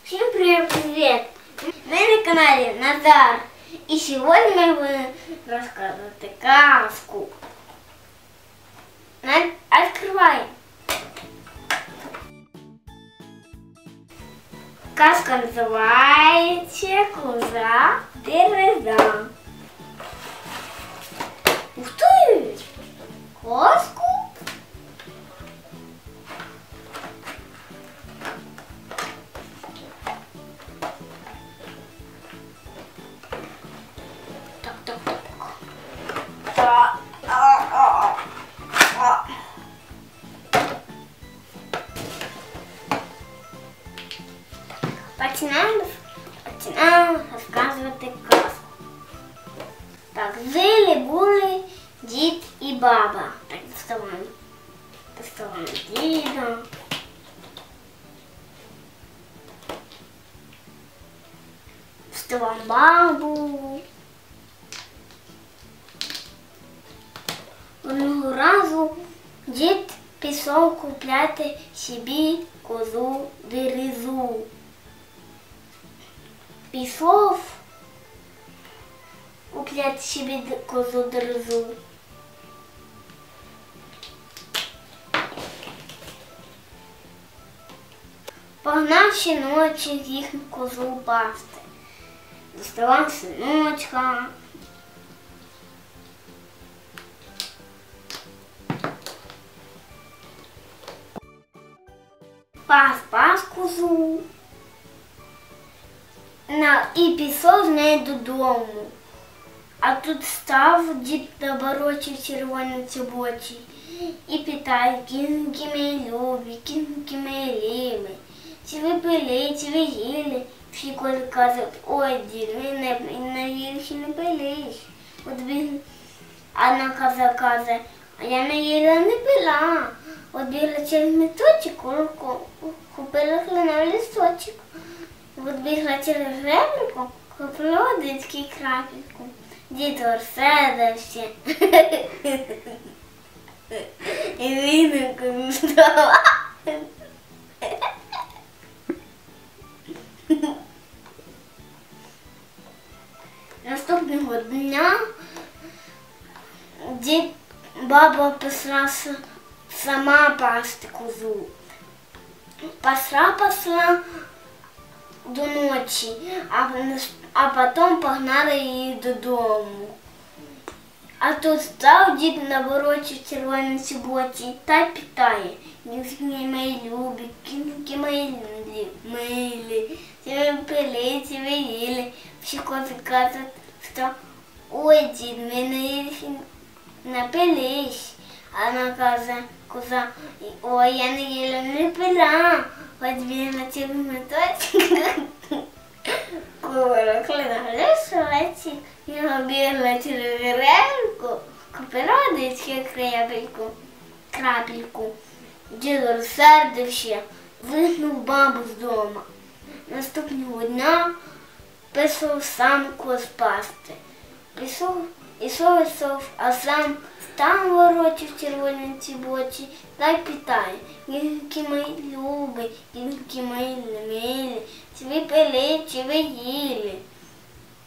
Всем привет! Мы на канале Назар. И сегодня мы расскажем сказку. Открываем. Сказка называется «Коза Тереза». Ух ты! Козку? Починаємо розказувати казку. Так, жили-були дід і баба. Так, доставаємо діда. Доставаємо бабу. Одного разу дід пішов купляти собі козу Терезу. Пішов купляти собі козу Терезу. Погнав синочок їхню козу пасти. Доставав синочка. Пас козу. І пішов з нею додому. А тут став дід наоборот червоний цибочий і питає: кінки мої любі, кінки мої ліми, чи ви пили, чи ви їли? Всі кози кажуть: ой, дід, ми не їли, чи не пили. От він, одна коза каже: а я не їла, не пила. От бігла через місточок, купила кленовий листочок. От бігла через ребрику, купила водички і крапельку. Дід розсердився. І він коментував. Наступного дня баба пішла сама пасти козу. Пасла до ночі, а потім погнали її додому. А тут став дід на вороті червоній цибочі та питає: кінки мої любі, кінки мої милі, чи ви пили, чи ви їли? Всі кози кажуть, що ой, дід, ми не напились. А вона каже, коза: ой, я не їла, не пила. От бігла через меточок, кленовий листочок, його бігла через рельку, купила водички, крапельку. Дід розсердився, вигнав бабу з дому. Наступного дня пішов сам коз пасти. Ішов, а сам став вороті в червоній цибочі та й питає: кінки мої любі, кінки мої милі, чи ви пили, чи ви їли?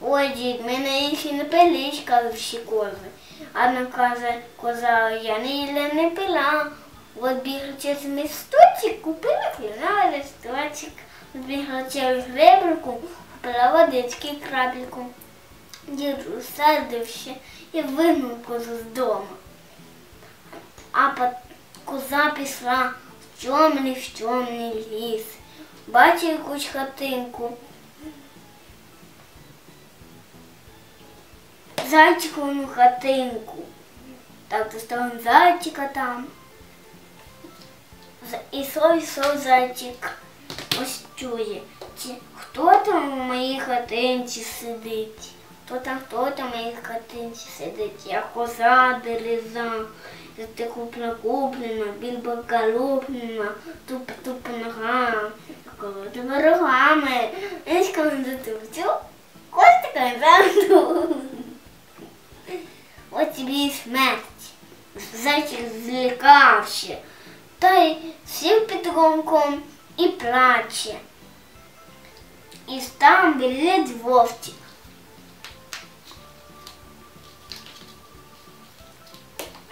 Ой, дід, ми не їли, не пили, кажуть всі кози. Одна каже, коза: я не їла, не пила. От бігла через місточок, купила кленовий листочок, бігла через ребрику, купила водички і крапельку. Дід розсердився і вигнав козу з дому. А коза пішла в темний ліс. Бачив якусь хатинку. Зайчикову хатинку. Так, доставив зайчика там. Ішов зайчик. Ось чує: хто там у моїй хатинці сидить? Хто там в моїй хатинці сидить? Я коза Тереза. Ти куплена, більбока луплена, туп ногами, колоти рогами. Я скажу до тебе: костика замду. От тобі і смерть. Зайчик злякався, та й сів під ромком і плаче. и там белеет вовчик.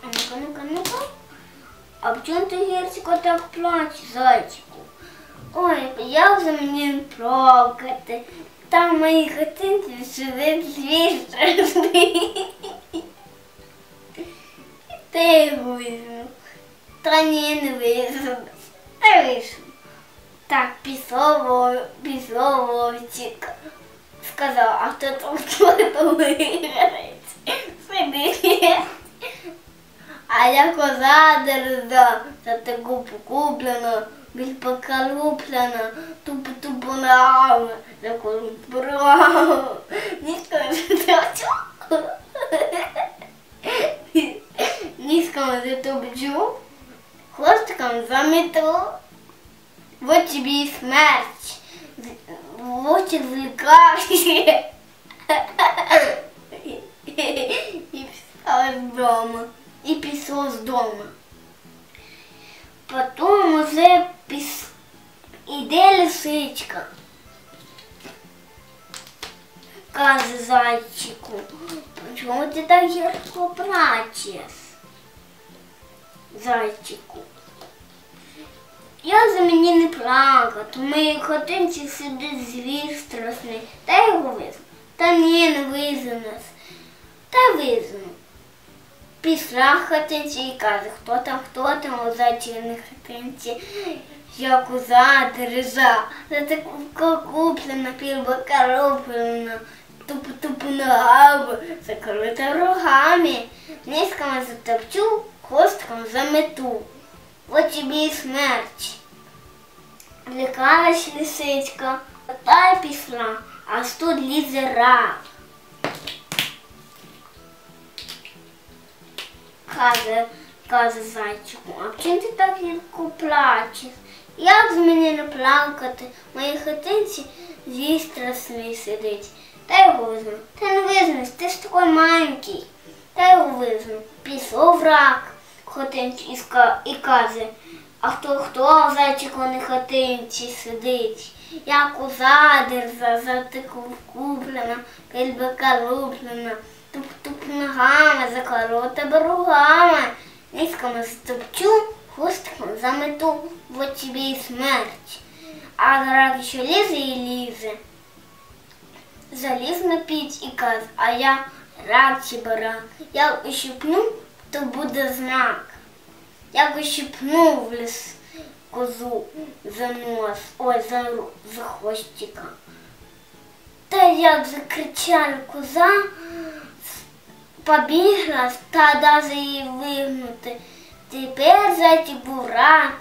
А ну-ка, ну-ка, ну-ка. А почему ты, Герчику, так плачешь, зайчику? Ой, боявся мені плакати. Там в моїй хатинці сидить звір страшний. Та його візьму. Та ні, не візьму. Та візьму. Так, пішов вовчик. Сказав, а хто там виграється? Сидить. А я коза дерза, за таку покуплена, біль поколуплена, тупо ногами, таку браво. Низкому затопчу, низкому затопчу, хвостиком замету. Вот тебе и смерть. Вот и влекайся. И писала с дома. И писал с дома. Потом уже іде лисичка. Каже зайчику, чому ти так гірко плачеш, зайчику? Я за мені не плакати, в моїй хатинці сидить звір страшний. Та його визну. Та ні, не визну нас. Та визну. Після хатинці і каже, хто там у зайчині хатинці. Я коза дережа, за таку куплена, півбока роблена, тупо ногами, закрита рогами. Низками затопчу, хвостком замету. Вот тебе і смерть. Злякалась лисичка, та й пішла, а тут лізе рак. Каже зайчику, а чим ти так гірко плачеш? Як з мене не плакати? В моїй хатинці звір страшний сидить. Та його візьму. Та не візьмеш, ти ж такий маленький. Та його візьму. Пішов рак в хатинці і каже, а хто в зайчику на хатинці сидить? Я коза дерза, за таку куплена, пельбека рублена, туп ногами, заколота рогами. Низками стопчу, хвостиком замету, вот тебе и смерть. А рак еще лізе і лізе. Заліз на піч і каже, а я рак чи баран. Як ущипну, то буде знак. Як ущипну в ліс козу за нос, ой, за хвостика. Та як закричала коза, побігла, та даже її вигнути. Тепер зайчик був рад.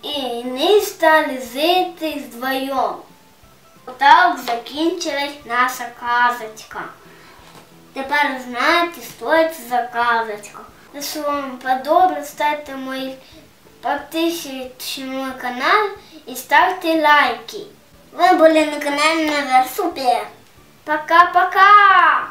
І вони стали жити вдвоєм. Так закінчилась наша казочка. Тепер знаєте, що це за казочка. Якщо вам подобається, ставте мої підписуйтесь на мой канал і ставте лайки. Ви були на каналі Назар Супер. Пока-пока!